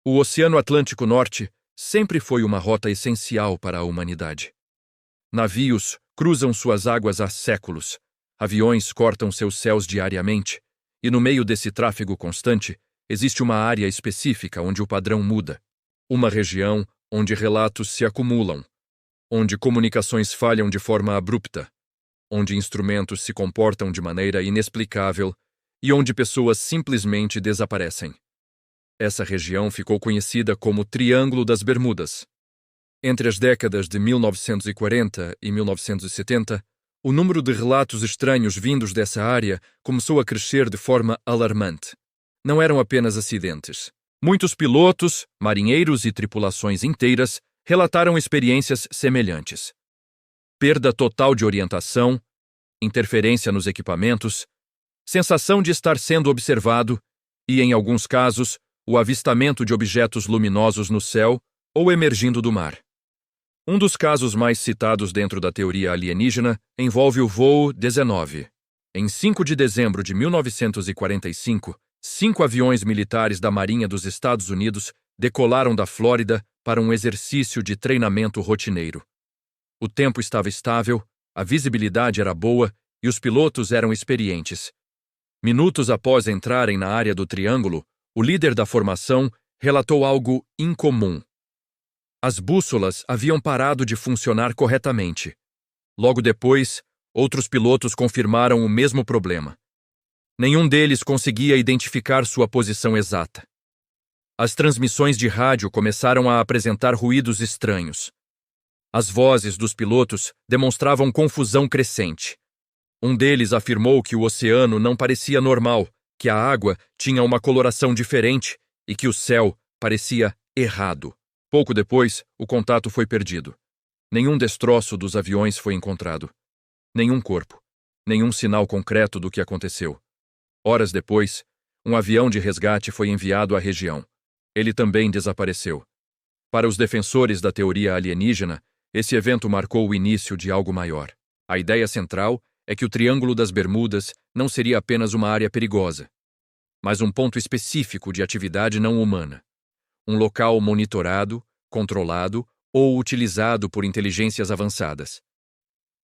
O Oceano Atlântico Norte sempre foi uma rota essencial para a humanidade. Navios cruzam suas águas há séculos, aviões cortam seus céus diariamente, e no meio desse tráfego constante existe uma área específica onde o padrão muda. Uma região onde relatos se acumulam, onde comunicações falham de forma abrupta, onde instrumentos se comportam de maneira inexplicável e onde pessoas simplesmente desaparecem. Essa região ficou conhecida como Triângulo das Bermudas. Entre as décadas de 1940 e 1970, o número de relatos estranhos vindos dessa área começou a crescer de forma alarmante. Não eram apenas acidentes. Muitos pilotos, marinheiros e tripulações inteiras relataram experiências semelhantes. Perda total de orientação, interferência nos equipamentos, sensação de estar sendo observado e, em alguns casos, o avistamento de objetos luminosos no céu ou emergindo do mar. Um dos casos mais citados dentro da teoria alienígena envolve o voo 19. Em 5 de dezembro de 1945, 5 aviões militares da Marinha dos Estados Unidos decolaram da Flórida para um exercício de treinamento rotineiro. O tempo estava estável, a visibilidade era boa e os pilotos eram experientes. Minutos após entrarem na área do triângulo, o líder da formação relatou algo incomum. As bússolas haviam parado de funcionar corretamente. Logo depois, outros pilotos confirmaram o mesmo problema. Nenhum deles conseguia identificar sua posição exata. As transmissões de rádio começaram a apresentar ruídos estranhos. As vozes dos pilotos demonstravam confusão crescente. Um deles afirmou que o oceano não parecia normal, que a água tinha uma coloração diferente e que o céu parecia errado. Pouco depois, o contato foi perdido. Nenhum destroço dos aviões foi encontrado. Nenhum corpo. Nenhum sinal concreto do que aconteceu. Horas depois, um avião de resgate foi enviado à região. Ele também desapareceu. Para os defensores da teoria alienígena, esse evento marcou o início de algo maior. A ideia central é que o Triângulo das Bermudas não seria apenas uma área perigosa, mas um ponto específico de atividade não humana. Um local monitorado, controlado ou utilizado por inteligências avançadas.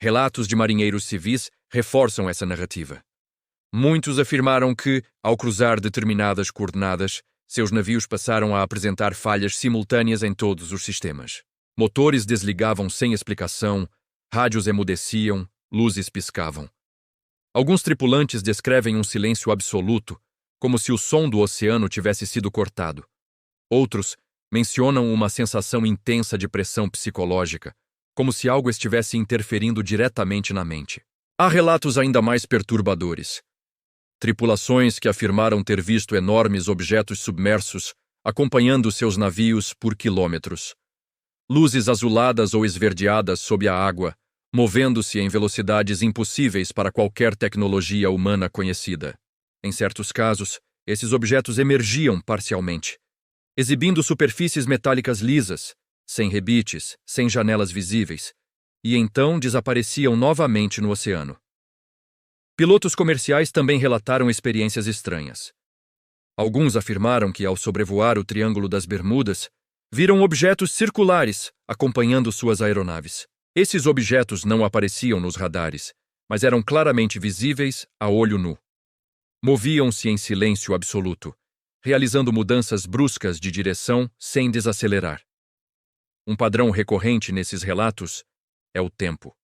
Relatos de marinheiros civis reforçam essa narrativa. Muitos afirmaram que, ao cruzar determinadas coordenadas, seus navios passaram a apresentar falhas simultâneas em todos os sistemas. Motores desligavam sem explicação, rádios emudeciam, luzes piscavam. Alguns tripulantes descrevem um silêncio absoluto, como se o som do oceano tivesse sido cortado. Outros mencionam uma sensação intensa de pressão psicológica, como se algo estivesse interferindo diretamente na mente. Há relatos ainda mais perturbadores. Tripulações que afirmaram ter visto enormes objetos submersos acompanhando seus navios por quilômetros. Luzes azuladas ou esverdeadas sob a água, movendo-se em velocidades impossíveis para qualquer tecnologia humana conhecida. Em certos casos, esses objetos emergiam parcialmente, exibindo superfícies metálicas lisas, sem rebites, sem janelas visíveis, e então desapareciam novamente no oceano. Pilotos comerciais também relataram experiências estranhas. Alguns afirmaram que, ao sobrevoar o Triângulo das Bermudas, viram objetos circulares acompanhando suas aeronaves. Esses objetos não apareciam nos radares, mas eram claramente visíveis a olho nu. Moviam-se em silêncio absoluto, realizando mudanças bruscas de direção sem desacelerar. Um padrão recorrente nesses relatos é o tempo.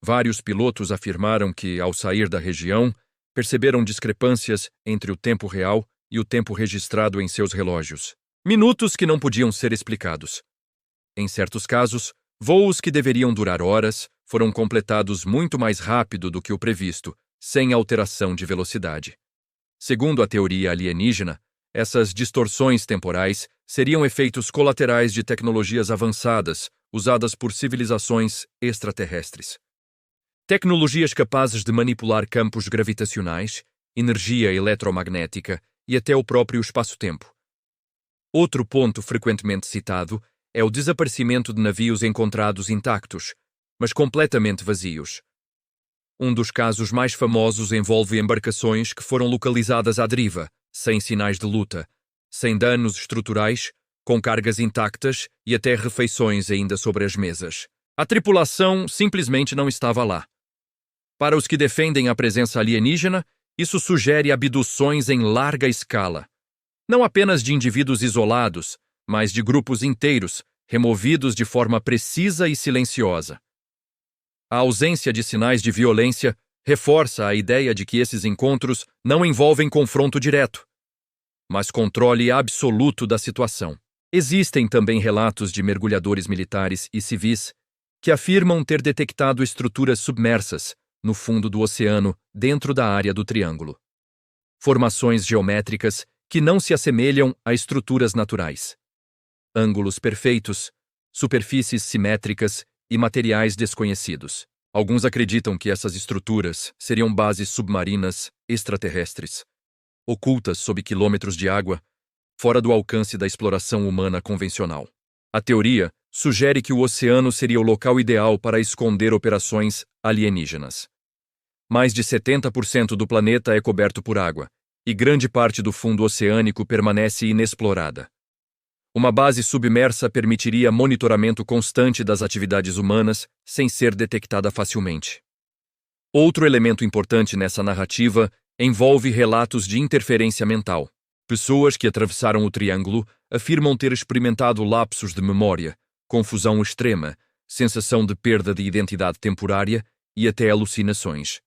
Vários pilotos afirmaram que, ao sair da região, perceberam discrepâncias entre o tempo real e o tempo registrado em seus relógios. Minutos que não podiam ser explicados. Em certos casos, voos que deveriam durar horas foram completados muito mais rápido do que o previsto, sem alteração de velocidade. Segundo a teoria alienígena, essas distorções temporais seriam efeitos colaterais de tecnologias avançadas usadas por civilizações extraterrestres. Tecnologias capazes de manipular campos gravitacionais, energia eletromagnética e até o próprio espaço-tempo. Outro ponto frequentemente citado é o desaparecimento de navios encontrados intactos, mas completamente vazios. Um dos casos mais famosos envolve embarcações que foram localizadas à deriva, sem sinais de luta, sem danos estruturais com cargas intactas e até refeições ainda sobre as mesas. A tripulação simplesmente não estava lá. Para os que defendem a presença alienígena, isso sugere abduções em larga escala. Não apenas de indivíduos isolados, mas de grupos inteiros, removidos de forma precisa e silenciosa. A ausência de sinais de violência reforça a ideia de que esses encontros não envolvem confronto direto, mas controle absoluto da situação. Existem também relatos de mergulhadores militares e civis que afirmam ter detectado estruturas submersas no fundo do oceano dentro da área do triângulo. Formações geométricas que não se assemelham a estruturas naturais. Ângulos perfeitos, superfícies simétricas e materiais desconhecidos. Alguns acreditam que essas estruturas seriam bases submarinas extraterrestres, ocultas sob quilômetros de água, fora do alcance da exploração humana convencional. A teoria sugere que o oceano seria o local ideal para esconder operações alienígenas. Mais de 70% do planeta é coberto por água, e grande parte do fundo oceânico permanece inexplorada. Uma base submersa permitiria monitoramento constante das atividades humanas sem ser detectada facilmente. Outro elemento importante nessa narrativa envolve relatos de interferência mental. Pessoas que atravessaram o triângulo afirmam ter experimentado lapsos de memória, confusão extrema, sensação de perda de identidade temporária e até alucinações.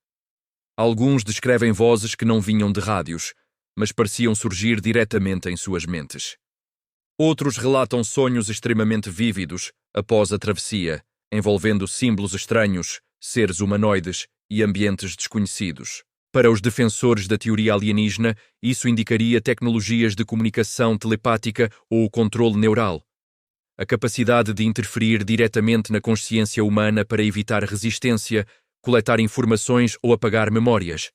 Alguns descrevem vozes que não vinham de rádios, mas pareciam surgir diretamente em suas mentes. Outros relatam sonhos extremamente vívidos após a travessia, envolvendo símbolos estranhos, seres humanoides e ambientes desconhecidos. Para os defensores da teoria alienígena, isso indicaria tecnologias de comunicação telepática ou controle neural. A capacidade de interferir diretamente na consciência humana para evitar resistência, coletar informações ou apagar memórias.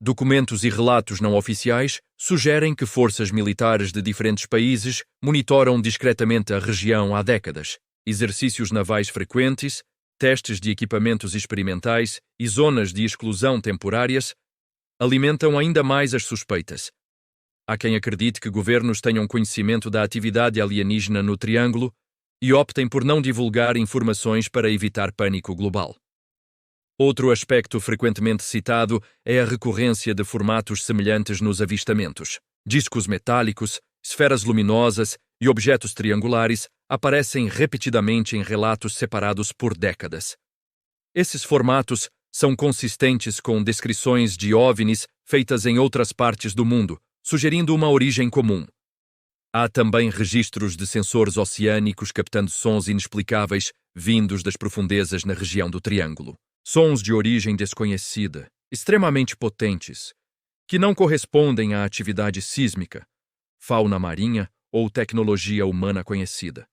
Documentos e relatos não oficiais sugerem que forças militares de diferentes países monitoram discretamente a região há décadas. Exercícios navais frequentes, testes de equipamentos experimentais e zonas de exclusão temporárias alimentam ainda mais as suspeitas. Há quem acredite que governos tenham conhecimento da atividade alienígena no Triângulo e optem por não divulgar informações para evitar pânico global. Outro aspecto frequentemente citado é a recorrência de formatos semelhantes nos avistamentos. Discos metálicos, esferas luminosas e objetos triangulares aparecem repetidamente em relatos separados por décadas. Esses formatos são consistentes com descrições de OVNIs feitas em outras partes do mundo, sugerindo uma origem comum. Há também registros de sensores oceânicos captando sons inexplicáveis vindos das profundezas na região do Triângulo. Sons de origem desconhecida, extremamente potentes, que não correspondem à atividade sísmica, fauna marinha ou tecnologia humana conhecida.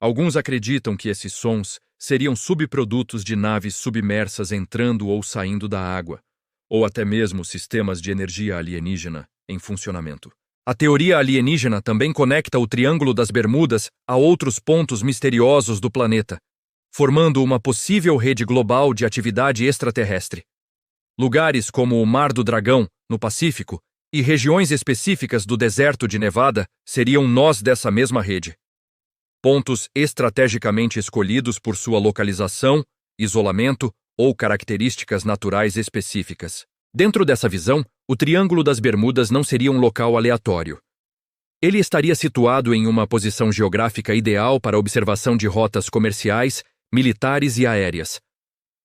Alguns acreditam que esses sons seriam subprodutos de naves submersas entrando ou saindo da água, ou até mesmo sistemas de energia alienígena em funcionamento. A teoria alienígena também conecta o Triângulo das Bermudas a outros pontos misteriosos do planeta, formando uma possível rede global de atividade extraterrestre. Lugares como o Mar do Dragão, no Pacífico, e regiões específicas do deserto de Nevada seriam nós dessa mesma rede. Pontos estrategicamente escolhidos por sua localização, isolamento ou características naturais específicas. Dentro dessa visão, o Triângulo das Bermudas não seria um local aleatório. Ele estaria situado em uma posição geográfica ideal para a observação de rotas comerciais, militares e aéreas.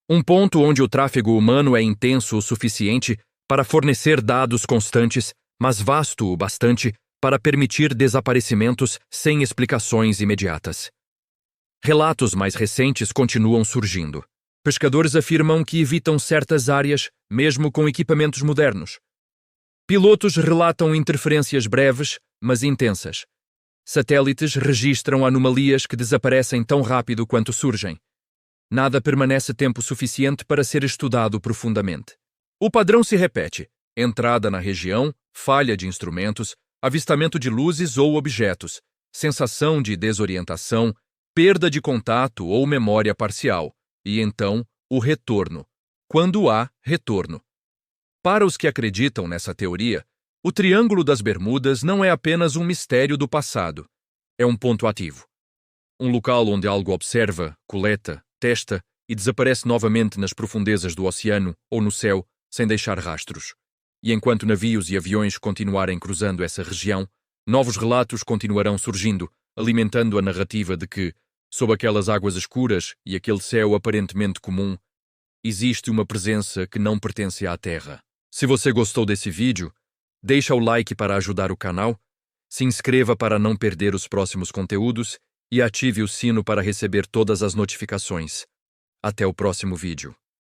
Um ponto onde o tráfego humano é intenso o suficiente para fornecer dados constantes, mas vasto o bastante para permitir desaparecimentos sem explicações imediatas. Relatos mais recentes continuam surgindo. Pescadores afirmam que evitam certas áreas, mesmo com equipamentos modernos. Pilotos relatam interferências breves, mas intensas. Satélites registram anomalias que desaparecem tão rápido quanto surgem. Nada permanece tempo suficiente para ser estudado profundamente. O padrão se repete: entrada na região, falha de instrumentos, avistamento de luzes ou objetos, sensação de desorientação, perda de contato ou memória parcial, e então o retorno, quando há retorno. Para os que acreditam nessa teoria, o Triângulo das Bermudas não é apenas um mistério do passado. é um ponto ativo. Um local onde algo observa, coleta, testa e desaparece novamente nas profundezas do oceano ou no céu sem deixar rastros. E enquanto navios e aviões continuarem cruzando essa região, novos relatos continuarão surgindo, alimentando a narrativa de que, sob aquelas águas escuras e aquele céu aparentemente comum, existe uma presença que não pertence à Terra. Se você gostou desse vídeo, deixa o like para ajudar o canal, se inscreva para não perder os próximos conteúdos e ative o sino para receber todas as notificações. Até o próximo vídeo.